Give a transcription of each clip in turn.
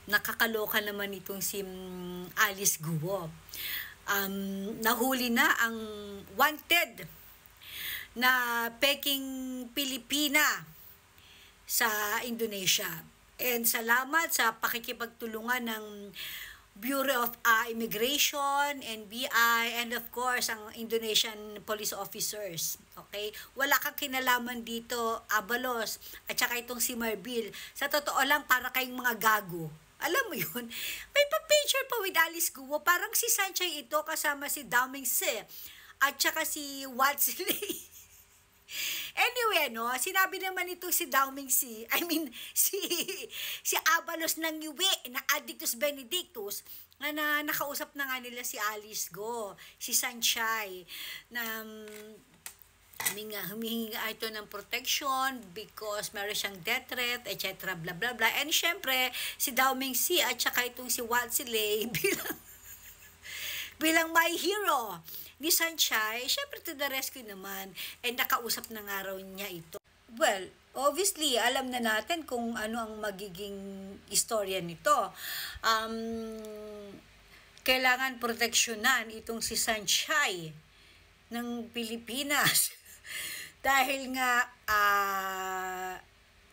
nakakaloka naman itong si Alice Guo. Nahuli na ang wanted na peking Pilipina sa Indonesia. And salamat sa pakikipagtulungan ng Bureau of Immigration, NBI, and of course, ang Indonesian police officers. Okay? Wala kang kinalaman dito, Abalos, at saka itong si Marbil. Sa totoo lang, para kayong mga gago. Alam mo yun? May pa-picture pa with Alice Guo. Parang si Sanchay ito kasama si Dao Mingse at saka si Watsley. Anyway, no, sinabi naman ito si Dao Mingse, si Abalos ng Yue, na Addictus Benedictus, na nakausap na nga nila si Alice Guo, si Sanchay, na humihingi ito ng protection because meron siyang death threat, etc. bla bla bla. And syempre, si Dao Mingse at saka itong si Watsley bilang my hero ni Sanchay, syempre to the rescue naman. And nakausap na nga raw niya ito. Well, obviously, alam na natin kung ano ang magiging istorya nito. Kailangan proteksyonan itong si Sanchay ng Pilipinas. Dahil nga,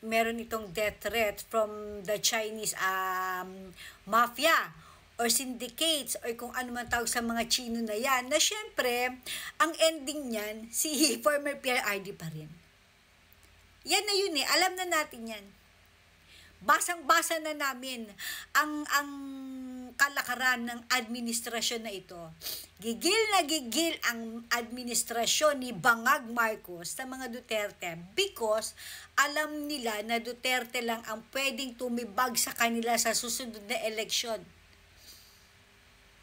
meron itong death threat from the Chinese mafia or syndicates or kung ano man tawag sa mga Chino na yan, na syempre, ang ending niyan, si former PRRD pa rin. Yan na yun alam na natin yan. Basang-basa na namin ang kalakaran ng administrasyon na ito. Gigil na gigil ang administrasyon ni Bangag Marcos sa mga Duterte because alam nila na Duterte lang ang pwedeng tumibag sa kanila sa susunod na eleksyon.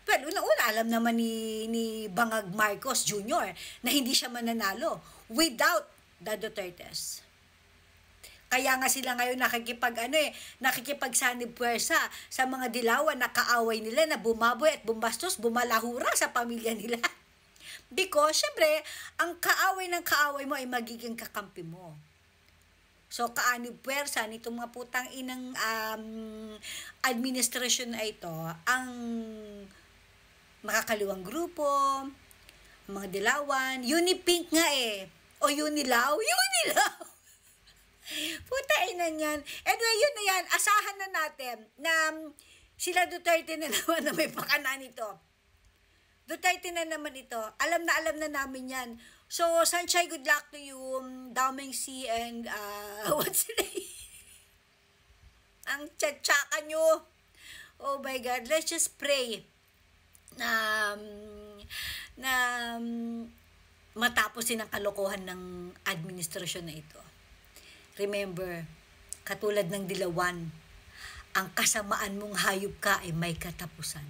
Well, una-una, alam naman ni Bangag Marcos Jr. na hindi siya mananalo without the Dutertes. Kaya nga sila ngayon nakikipagsanib puwersa sa mga dilawan na kaaway nila na bumaboy at bumbastos, bumalahura sa pamilya nila. Because, syempre, ang kaaway ng kaaway mo ay magiging kakampi mo. So, kaanib puwersa nitong mga putang inang administrasyon na ito, ang makakaliwang grupo, mga dilawan, Unipink nga o Unilaw. Puta inan yan. Anyway, yun na yan. Asahan na natin na sila Duterte na naman na may pakanan ito. Duterte na naman ito. Alam na namin yan. So, Sanchay, good luck to you. Dao Mingse and what's the name? Ang tsatsaka nyo. Oh my God. Let's just pray na matapos din ang kalokohan ng administrasyon na ito. Remember, katulad ng dilawan, ang kasamaan mong hayop ka ay may katapusan.